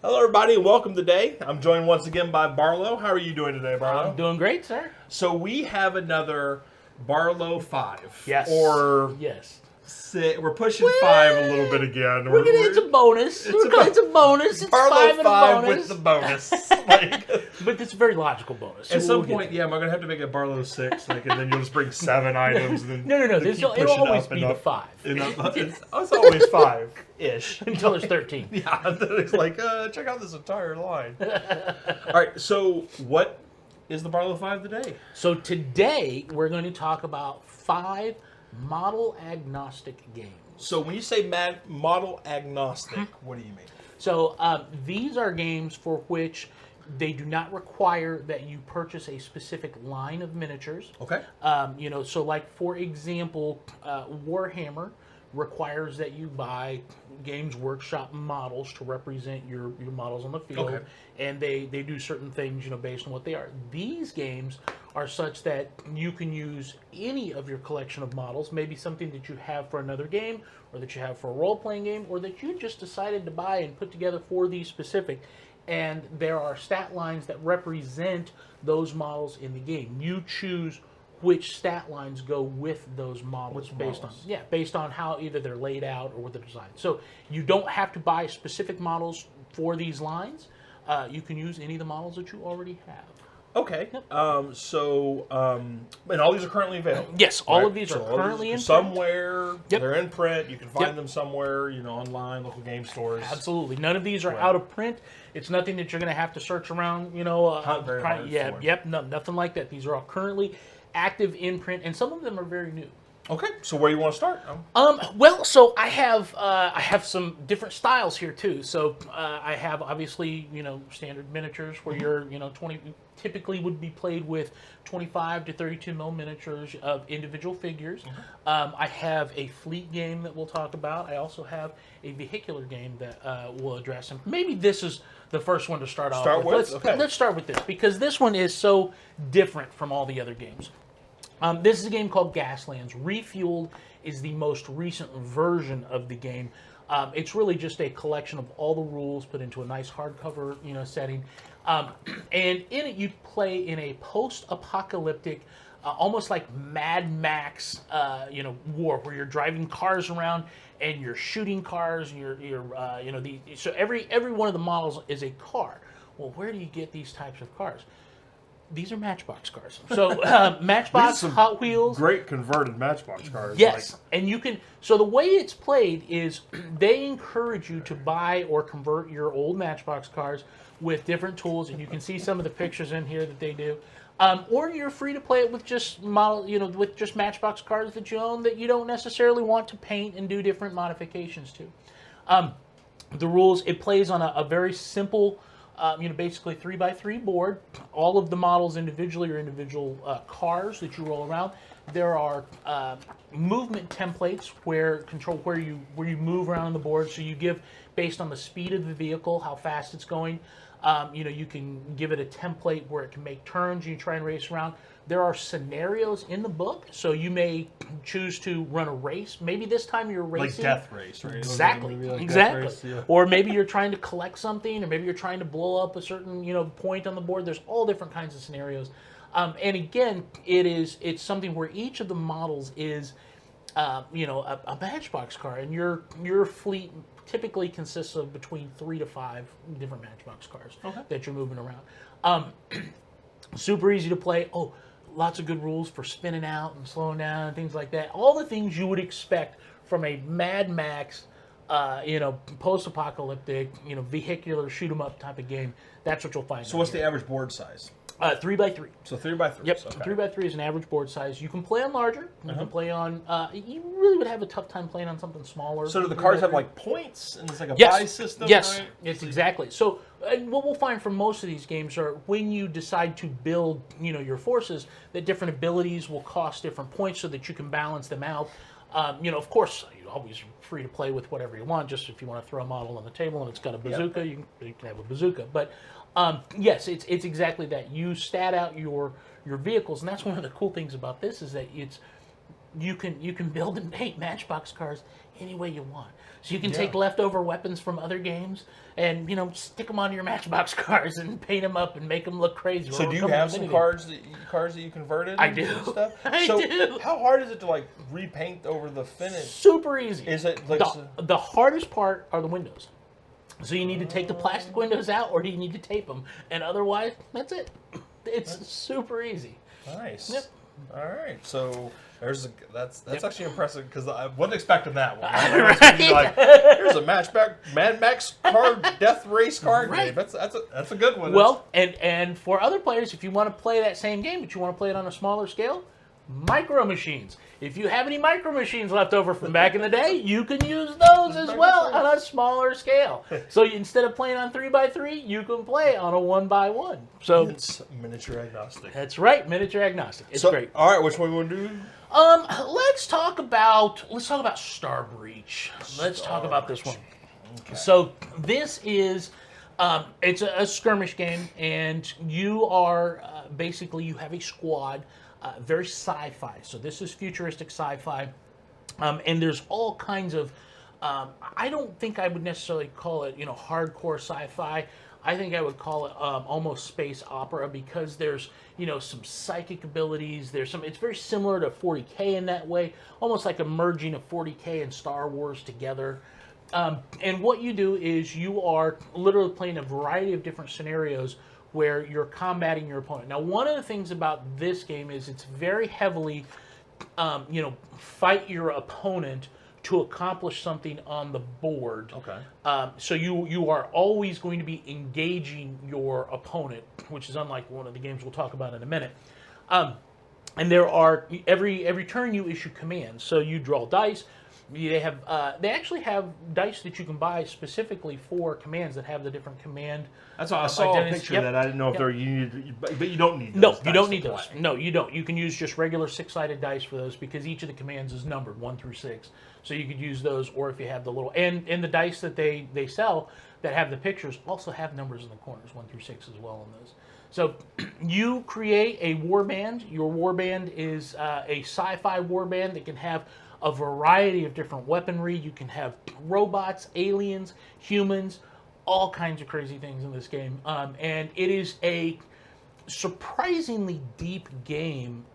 Hello, everybody, and welcome today. I'm joined once again by Barlow. How are you doing today, Barlow? I'm doing great, sir. So we have another Barlow 5. Yes. Or yes. We're pushing 5 a little bit again. It's a bonus. It's a bonus. It's Barlow 5 and a 5 bonus. with the bonus. But it's a very logical bonus. At some point, am I going to have to make a Barlow 6? And then you'll just bring 7 items. And then No. It'll always be the 5. It's always 5-ish. Until there's 13. Yeah, then it's like, check out this entire line. All right, so what is the Barlow 5 today? So today, we're going to talk about 5 model agnostic games. So when you say model agnostic, what do you mean? So these are games for which they do not require that you purchase a specific line of miniatures. Okay. So like for example, Warhammer requires that you buy Games Workshop models to represent your models on the field, Okay. and they do certain things based on what they are. These games are such that you can use any of your collection of models, maybe something that you have for another game, or that you have for a role-playing game, or that you just decided to buy and put together for these specific. And there are stat lines that represent those models in the game. You choose which stat lines go with those models based on how either they're laid out or what they're designed. So you don't have to buy specific models for these lines. You can use any of the models that you already have. Okay. Yep. And all these are currently available. Yes, all of these are currently in print. Somewhere. Yep. They're in print. You can find them somewhere, online, local game stores. Absolutely. None of these are out of print. It's nothing that you're going to have to search around, Hunt very hard for. Nothing like that. These are all currently active in print, and some of them are very new. Okay, so where do you want to start? So I have some different styles here too. So I have obviously standard miniatures where you're 20 typically would be played with 25 to 32 mil miniatures of individual figures. I have a fleet game that we'll talk about. I also have a vehicular game that we'll address, and maybe this is the first one to start off with. Let's start with this because this one is so different from all the other games. This is a game called Gaslands. Refuelled is the most recent version of the game. It's really just a collection of all the rules put into a nice hardcover, setting. And in it, you play in a post-apocalyptic, almost like Mad Max, war, where you're driving cars around and you're shooting cars. And so every one of the models is a car. Well, where do you get these types of cars? These are Matchbox cars. So Matchbox Hot Wheels. Great converted Matchbox cars. Yes, and you can. So the way it's played is they encourage you to buy or convert your old Matchbox cars with different tools, and you can see some of the pictures in here that they do. Or you're free to play it with just with just Matchbox cars that you own that you don't necessarily want to paint and do different modifications to. The rules, it plays on a very simple. Basically 3x3 board. All of the models individually are individual cars that you roll around. There are movement templates where you move around on the board. So you give based on the speed of the vehicle, how fast it's going. You can give it a template where it can make turns. You try and race around. There are scenarios in the book, so you may choose to run a race. Maybe this time you're racing. Like Death Race, right? Exactly. Death Race, yeah. Or maybe you're trying to collect something, or maybe you're trying to blow up a certain point on the board. There's all different kinds of scenarios. And again, it's something where each of the models is a Matchbox car, and your fleet typically consists of between 3 to 5 different Matchbox cars that you're moving around. Super easy to play. Oh, lots of good rules for spinning out and slowing down and things like that. All the things you would expect from a Mad Max, post-apocalyptic, vehicular shoot 'em up type of game. That's what you'll find. So what's the average board size? 3x3. So 3x3. Yep, 3x3 is an average board size. You can play on larger. You can play on. You really would have a tough time playing on something smaller. So do the cars have like points and it's like a buy system? Yes, right? Yes, exactly. So what we'll find from most of these games are when you decide to build, your forces, that different abilities will cost different points so that you can balance them out. Of course, you're always free to play with whatever you want. Just if you want to throw a model on the table and it's got a bazooka, you can have a bazooka. But yes, it's exactly that. You stat out your vehicles, and that's one of the cool things about this is that you can build and paint Matchbox cars any way you want. So you can Yeah. take leftover weapons from other games and stick them onto your Matchbox cars and paint them up and make them look crazy. So do you have some cars that you converted? I do. And stuff? I so do. How hard is it to like repaint over the finish? Super easy. Is it like the hardest part are the windows. So you need to take the plastic windows out, or do you need to tape them? And otherwise, that's it. It's super easy. Nice. Yep. All right. So that's actually impressive because I wasn't expecting that one. Right. Like, here's a Mad Max car death race car Right. game. That's a good one. Well, and for other players, if you want to play that same game, but you want to play it on a smaller scale, Micro Machines. If you have any Micro Machines left over from back in the day, you can use those as well on a smaller scale. So instead of playing on 3x3, you can play on a 1x1. So It's miniature agnostic. that's right, miniature agnostic. It's great. All right, which one we want to do? Let's talk about Starbreach. Let's talk about this one. Okay. So this is it's a skirmish game, and you are basically you have a squad, very sci-fi. So this is futuristic sci-fi, and there's all kinds of. I don't think I would necessarily call it hardcore sci-fi. I think I would call it almost space opera because there's some psychic abilities. It's very similar to 40K in that way, almost like a merging of 40K and Star Wars together. And what you do is you are literally playing a variety of different scenarios where you're combating your opponent. Now, one of the things about this game is it's very heavily, fight your opponent to accomplish something on the board. Okay. So you are always going to be engaging your opponent, which is unlike one of the games we'll talk about in a minute. And there are every turn you issue commands. So you draw dice. They actually have dice that you can buy specifically for commands that have the different command. That's why I saw a picture that I didn't know if you needed, but you don't need those. No, you don't need those. No, you don't. You can use just regular 6-sided dice for those because each of the commands is numbered 1 through 6. So you could use those, or if you have the little and the dice that they sell that have the pictures also have numbers in the corners 1 through 6 as well on those. So you create a warband. Your warband is a sci-fi warband that can have a variety of different weaponry. You can have robots, aliens, humans, all kinds of crazy things in this game. And it is a surprisingly deep game,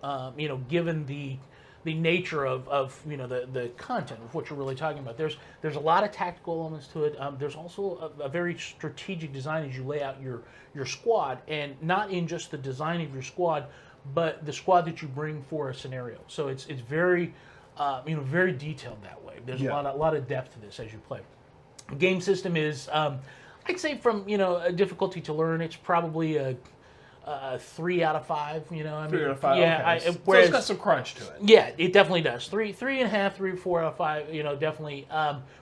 given the nature of the content of what you're really talking about. There's a lot of tactical elements to it. There's also a very strategic design as you lay out your squad, and not in just the design of your squad, but the squad that you bring for a scenario. So it's very very detailed that way. There's a lot of depth to this as you play. The game system is, I'd say from a difficulty to learn, it's probably a 3 out of 5. 3 out of 5. Yeah, Okay. Whereas, so it's got some crunch to it. Yeah, it definitely does. 3.5, 3, 4 out of 5. Definitely.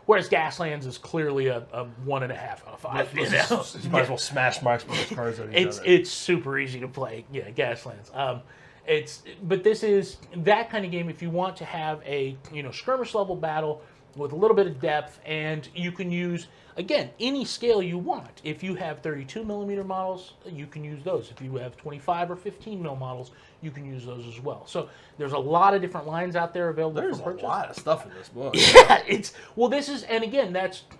Whereas Gaslands is clearly a 1.5 out of 5. You might as well smash Matchbox cards at each other. It's super easy to play. Yeah, Gaslands. But this is that kind of game. If you want to have a skirmish level battle with a little bit of depth, and you can use again any scale you want. If you have 32 millimeter models, you can use those. If you have 25 or 15 mil models, you can use those as well. So there's a lot of different lines out there available There's for purchase. a lot of stuff in this book. Yeah,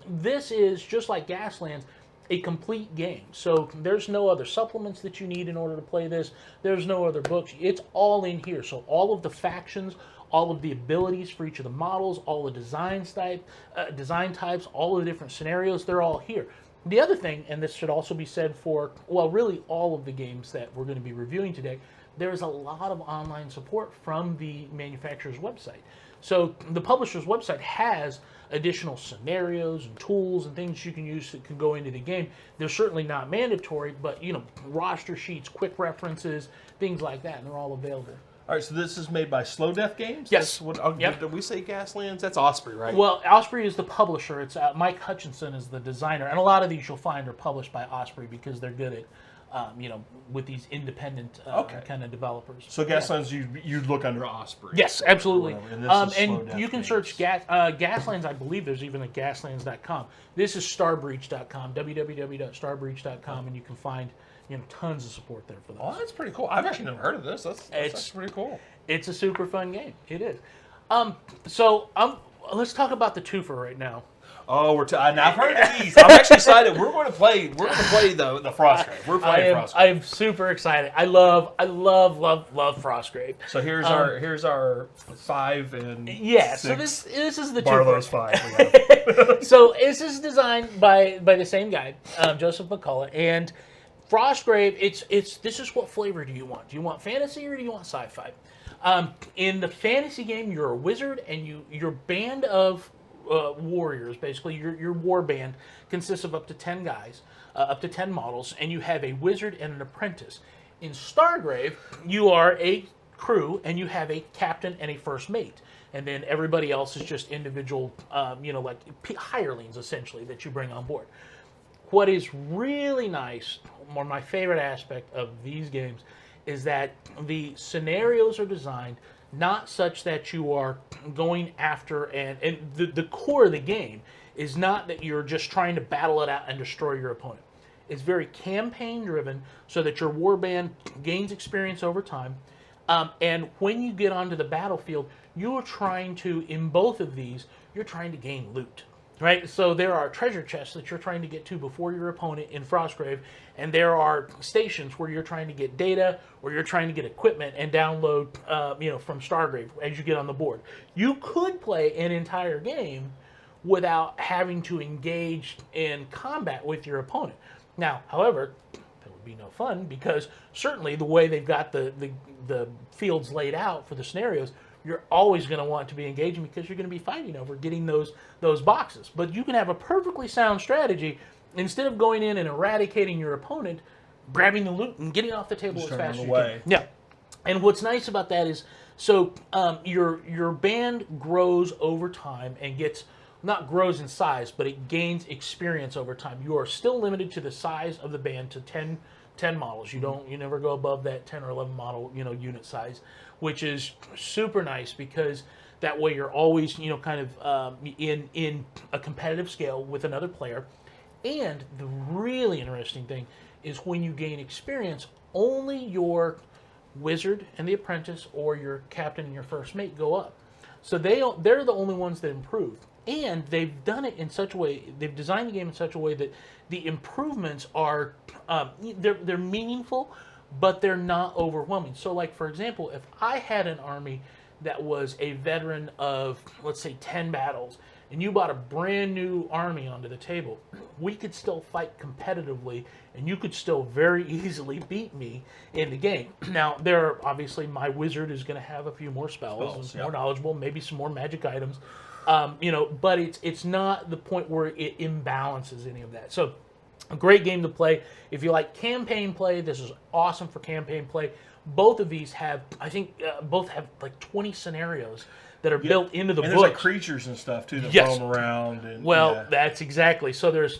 this is just like Gaslands, a complete game. So there's no other supplements that you need in order to play this. There's no other books. It's all in here. So all of the factions, all of the abilities for each of the models, all the design types, all of the different scenarios, they're all here. The other thing, and this should also be said for, well, really all of the games that we're going to be reviewing today, there's a lot of online support from the manufacturer's website. So the publisher's website has additional scenarios and tools and things you can use that can go into the game. They're certainly not mandatory, but roster sheets, quick references, things like that, and they're all available. All right, so this is made by Slow Death Games? Yes. Did we say Gaslands? That's Osprey, right? Well, Osprey is the publisher. It's Mike Hutchinson is the designer, and a lot of these you'll find are published by Osprey because they're good at with these independent kind of developers. So Gaslands, you'd look under Osprey. Yes, absolutely. And you can search Gaslands. I believe there's even a Gaslands.com. This is Starbreach.com, www.starbreach.com, and you can find tons of support there for this. Oh, that's pretty cool. I've actually never heard of this. That's pretty cool. It's a super fun game. It is. So let's talk about the twofer right now. Oh, now I've heard of these. I'm actually excited. We're going to play the Frostgrave. We're playing Frostgrave. I'm super excited. I love Frostgrave. So here's our 5 and yeah. 6. So this is the Barlow's twofer. 5. So this is designed by the same guy, Joseph McCullough, and Frostgrave. This is what flavor do you want? Do you want fantasy or do you want sci-fi? In the fantasy game, you're a wizard, and your band of warriors, basically your war band, consists of up to 10 guys, up to 10 models, and you have a wizard and an apprentice. In Stargrave, you are a crew, and you have a captain and a first mate, and then everybody else is just individual, like hirelings essentially that you bring on board. What is really nice, or my favorite aspect of these games, is that the scenarios are designed not such that you are going after, and the core of the game is not that you're just trying to battle it out and destroy your opponent. It's very campaign driven, so that your warband gains experience over time, and when you get onto the battlefield, you are trying to, in both of these, you're trying to gain loot. Right, so there are treasure chests that you're trying to get to before your opponent in Frostgrave, and there are stations where you're trying to get data, or you're trying to get equipment and download, from Stargrave as you get on the board. You could play an entire game without having to engage in combat with your opponent. Now, however, that would be no fun, because certainly the way they've got the fields laid out for the scenarios, you're always going to want to be engaging, because you're going to be fighting over getting those boxes. But you can have a perfectly sound strategy. Instead of going in and eradicating your opponent, grabbing the loot and getting off the table as fast as you can. Yeah. And what's nice about that is, so your band grows over time and not grows in size, but it gains experience over time. You are still limited to the size of the band to 10 models. You never go above that 10 or 11 model unit size, which is super nice, because that way you're always kind of in a competitive scale with another player. And the really interesting thing is, when you gain experience, only your wizard and the apprentice, or your captain and your first mate, go up. So they're the only ones that improve. And they've done it in such a way, they've designed the game in such a way that the improvements are, they're meaningful, but they're not overwhelming. So, like, for example, if I had an army that was a veteran of, let's say, 10 battles, and you brought a brand new army onto the table, we could still fight competitively, and you could still very easily beat me in the game. Now, obviously, my wizard is going to have a few more spells, more knowledgeable, maybe some more magic items, but it's not the point where it imbalances any of that. So, a great game to play. If you like campaign play, this is awesome for campaign play. Both of these have, I think, both have like 20 scenarios that are built into the book. And there's like creatures and stuff too that roam around. And, that's exactly. So there's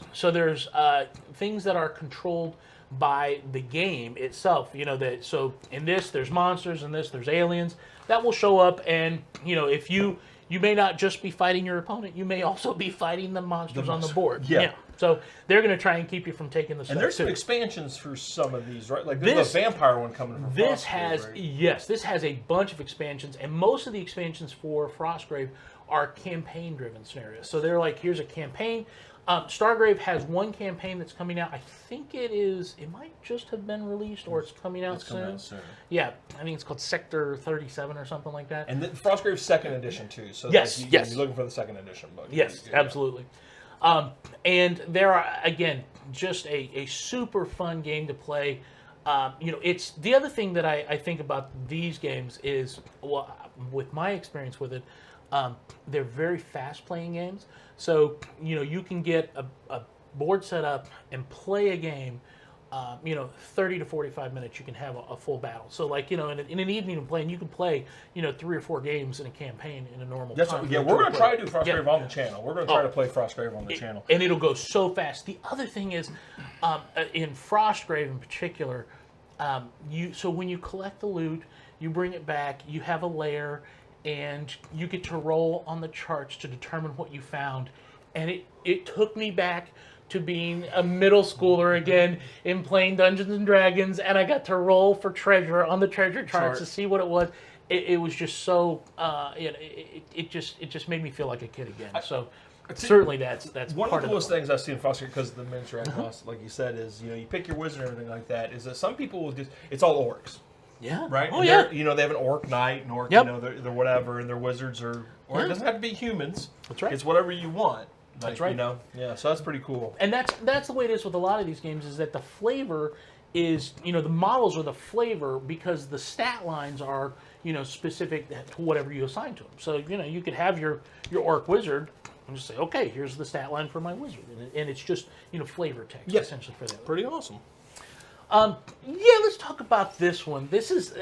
things that are controlled by the game itself. So in this there's monsters, in this there's aliens that will show up, and if you may not just be fighting your opponent, you may also be fighting the monsters on the board. Yeah. So they're going to try and keep you from taking the stuff. And there's some expansions for some of these, right? Like there's a vampire one coming from Frostgrave, right? This has a bunch of expansions, and most of the expansions for Frostgrave are campaign-driven scenarios. So they're like, here's a campaign. Stargrave has one campaign that's coming out. I think it might just have been released, or it's coming out soon. Yeah, I think it's called Sector 37 or something like that. And Frostgrave's second edition too. So yes. You're looking for the second edition book. Yes, absolutely. And there are, again, just a super fun game to play. It's the other thing that I think about these games is, well, with my experience with it, they're very fast-playing games. So, you can get a board set up and play a game, 30 to 45 minutes, you can have a full battle. So, like, in an evening of playing, you can play, 3 or 4 games in a campaign in a normal time. We're going to try to do Frostgrave on the channel. We're going to try to play Frostgrave on the channel. And it'll go so fast. The other thing is, in Frostgrave in particular, so when you collect the loot, you bring it back, you have a layer, and you get to roll on the charts to determine what you found. And it took me back to being a middle schooler again in playing Dungeons and Dragons, and I got to roll for treasure on the treasure charts to see what it was. it was just so it just made me feel like a kid again. So certainly that's one part of the coolest fun. things I've seen in Frostgrave, because of the miniature agnostic, like you said, is you pick your wizard and everything like that. Is that some people will just it's all orcs. Yeah. Right? Oh, and yeah. they have an orc knight, an orc, Yep. they're whatever, and their wizards are, or it doesn't have to be humans. That's right. It's whatever you want. That's right. Yeah, so that's pretty cool. And that's the way it is with a lot of these games, is that the flavor is, the models are the flavor because the stat lines are, specific to whatever you assign to them. So, you could have your orc wizard and just say, okay, here's the stat line for my wizard. And it's just, flavor text essentially for that. Pretty awesome. Let's talk about this one. This is,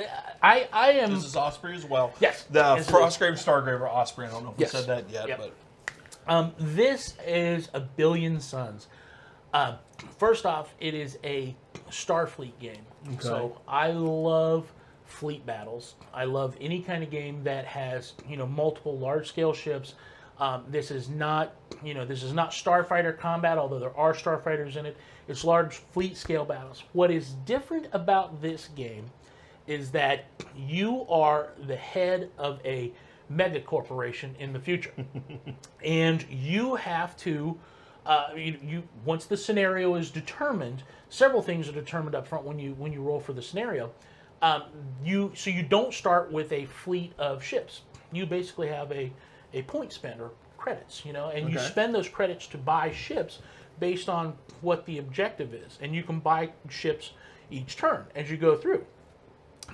I am... This is Osprey as well. Yes. The Frostgrave, Stargrave, or Osprey. I don't know if we said that yet, but... this is A Billion Suns. First off, it is a Starfleet game. Okay. So I love fleet battles. I love any kind of game that has, multiple large-scale ships. This is not starfighter combat, although there are starfighters in it. It's large fleet scale battles. What is different about this game is that you are the head of a mega corporation in the future, and you have to. Once the scenario is determined, several things are determined up front when you roll for the scenario. You don't start with a fleet of ships. You basically have a point spend or credits, and you spend those credits to buy ships based on what the objective is, and you can buy ships each turn as you go through.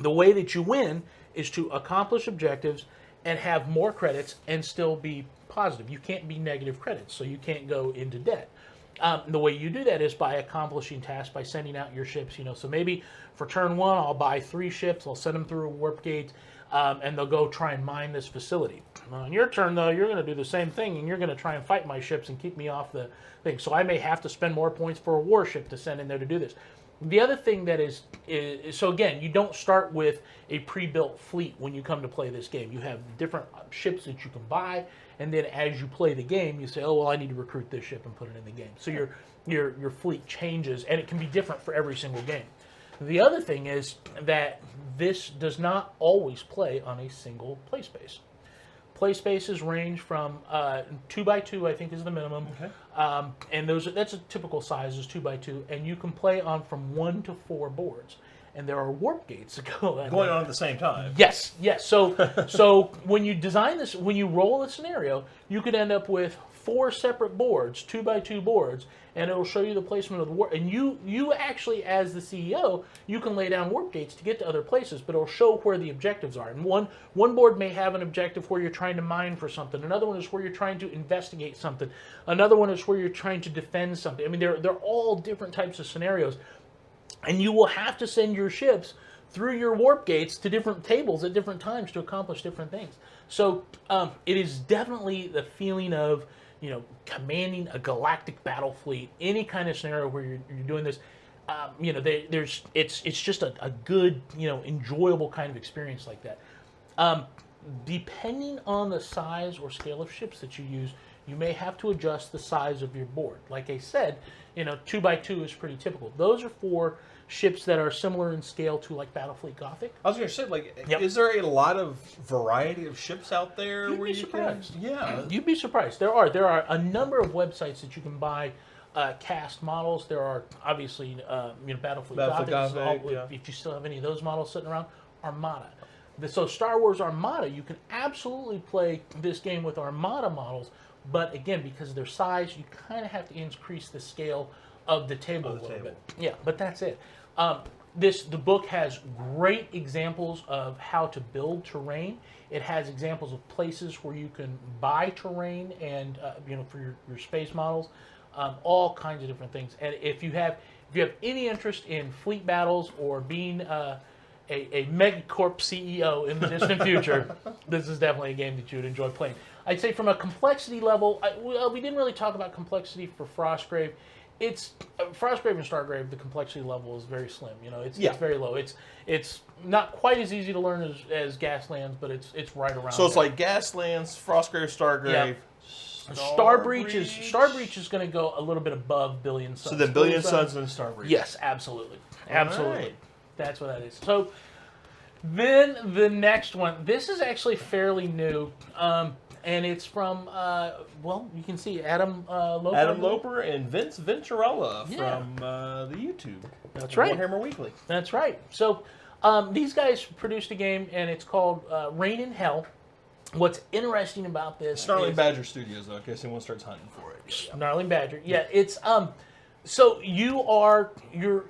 The way that you win is to accomplish objectives and have more credits and still be positive. You can't be negative credits, so you can't go into debt. The way you do that is by accomplishing tasks, by sending out your ships. So maybe for turn 1, I'll buy 3 ships, I'll send them through a warp gate, and they'll go try and mine this facility. On your turn, though, you're going to do the same thing, and you're going to try and fight my ships and keep me off the thing. So I may have to spend more points for a warship to send in there to do this. The other thing that is so again, you don't start with a pre-built fleet when you come to play this game. You have different ships that you can buy, and then as you play the game, you say, oh, well, I need to recruit this ship and put it in the game. So your fleet changes, and it can be different for every single game. The other thing is that this does not always play on a single play space. Play spaces range from 2x2, I think, is the minimum, and that's a typical size is 2x2, and you can play on from 1 to 4 boards, and there are warp gates that go going on at the same time. Yes. So when you design this, when you roll a scenario, you could end up with 4 separate boards, 2x2 boards, and it'll show you the placement of the warp. And you actually, as the CEO, you can lay down warp gates to get to other places, but it'll show where the objectives are. And one board may have an objective where you're trying to mine for something. Another one is where you're trying to investigate something. Another one is where you're trying to defend something. I mean, they're all different types of scenarios. And you will have to send your ships through your warp gates to different tables at different times to accomplish different things. So it is definitely the feeling of, commanding a galactic battle fleet, any kind of scenario where you're doing this. It's just a good, enjoyable kind of experience like that. Depending on the size or scale of ships that you use, you may have to adjust the size of your board. Like I said, 2x2 is pretty typical. Those are for ships that are similar in scale to like Battlefleet Gothic. I was going to say, is there a lot of variety of ships out there? You'd be surprised. Yeah, you'd be surprised. There are a number of websites that you can buy cast models. There are obviously Battlefleet Gothic. If you still have any of those models sitting around, Armada. So Star Wars Armada, you can absolutely play this game with Armada models, but again, because of their size, you kind of have to increase the scale of the table a little bit. Yeah, but that's it. The book has great examples of how to build terrain. It has examples of places where you can buy terrain and for your space models, all kinds of different things. And if you have any interest in fleet battles or being a megacorp CEO in the distant future, this is definitely a game that you would enjoy playing. I'd say from a complexity level, we didn't really talk about complexity for Frostgrave. It's Frostgrave and Stargrave. The complexity level is very slim. It's very low. It's not quite as easy to learn as Gaslands, but it's right around. So it's like Gaslands, Frostgrave, Stargrave. Yeah. Starbreach is going to go a little bit above Billion Suns. So then Billion Suns and Starbreach. Yes, absolutely. Absolutely. Right. That's what that is. So Then the next one. This is actually fairly new, and it's from well, you can see Adam Loper. Adam Loper and Vince Venturella Yeah. from the YouTube. That's right. Warhammer Weekly. That's right. So these guys produced a game, and it's called Rain in Hell. What's interesting about this? Snarling is, Badger Studios, though, in case anyone starts hunting for it. Snarling Badger. Yeah, it's so you're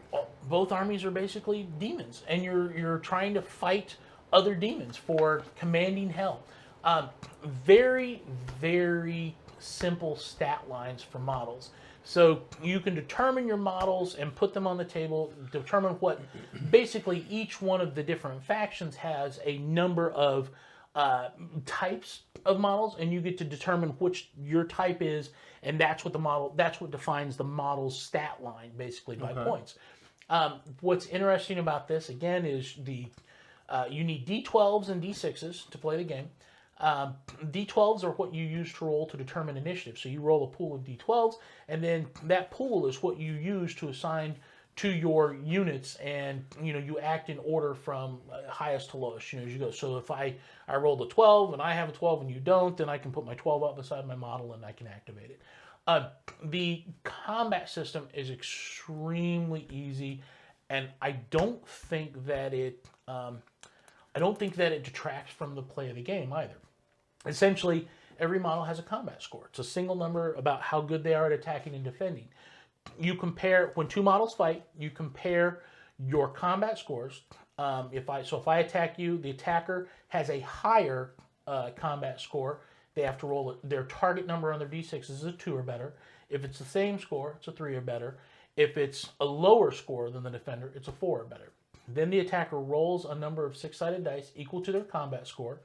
both armies are basically demons, and you're trying to fight other demons for commanding hell. Very, very simple stat lines for models. So you can determine your models and put them on the table, determine what basically each one of the different factions has a number of types of models, and you get to determine which your type is, and that's what defines the model's stat line basically by points. What's interesting about this again is you need D12s and D6s to play the game. D12s are what you use to roll to determine initiative. So you roll a pool of D12s, and then that pool is what you use to assign to your units, and you act in order from highest to lowest as you go. So if I rolled a 12 and I have a 12 and you don't, then I can put my 12 up beside my model and I can activate it. The combat system is extremely easy, and I don't think that it detracts from the play of the game either. Essentially, every model has a combat score. It's a single number about how good they are at attacking and defending. You compare, when two models fight, you compare your combat scores. If I attack you, the attacker has a higher combat score. They have to roll it. Their target number on their D6 is a 2 or better. If it's the same score, it's a 3 or better. If it's a lower score than the defender, it's a 4 or better. Then the attacker rolls a number of 6-sided dice equal to their combat score,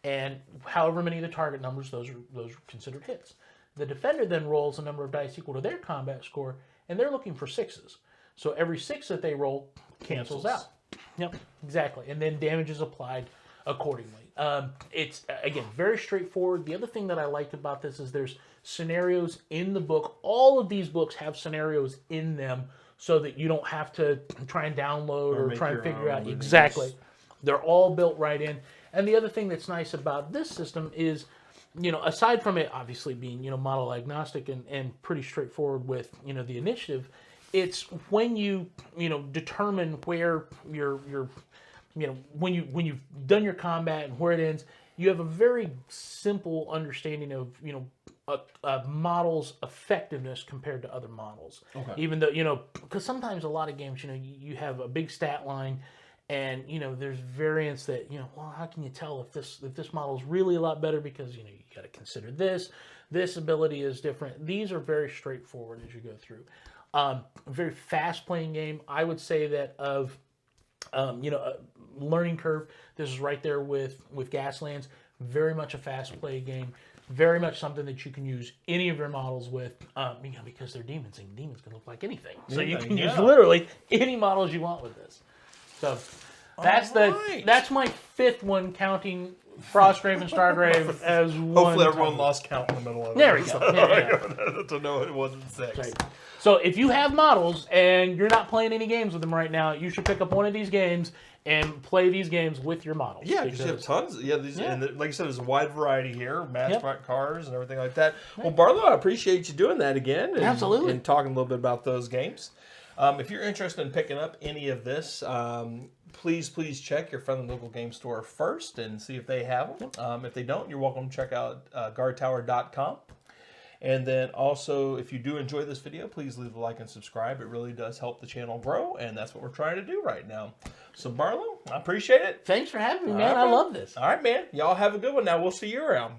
and however many of the target numbers, those are considered hits. The defender then rolls a number of dice equal to their combat score, and they're looking for 6s. So every 6 that they roll cancels out. Yep, exactly. And then damage is applied accordingly. It's, again, very straightforward. The other thing that I liked about this is there's scenarios in the book. All of these books have scenarios in them so that you don't have to try and download or try and figure out. Exactly. They're all built right in. And the other thing that's nice about this system is, aside from it obviously being, model agnostic and pretty straightforward with, the initiative, it's when you, determine where your when you've done your combat and where it ends, you have a very simple understanding of, a model's effectiveness compared to other models. Okay. Even though, because sometimes a lot of games, you have a big stat line, and there's variance that well, how can you tell if this model is really a lot better because you got to consider this ability is different. These are very straightforward as you go through. Very fast playing game. I would say that of a learning curve, this is right there with Gaslands. Very much a fast play game. Very much something that you can use any of your models with, because they're demons, and demons can look like anything. So you can use literally any models you want with this. So that's my 5th one, counting Frostgrave and Stargrave as one. Hopefully everyone lost count in the middle of it. There we go. To know it wasn't 6. Right. So if you have models and you're not playing any games with them right now, you should pick up one of these games and play these games with your models. Yeah, because you have tons. And like I said, there's a wide variety here, Matchbox cars and everything like that. Well, Barlow, I appreciate you doing that again. Absolutely. And talking a little bit about those games. If you're interested in picking up any of this, please check your friendly local game store first and see if they have them. If they don't, you're welcome to check out Guardtower.com. And then also, if you do enjoy this video, please leave a like and subscribe. It really does help the channel grow, and that's what we're trying to do right now. So, Barlow, I appreciate it. Thanks for having me, man. I love this. All right, man. Y'all have a good one now. We'll see you around.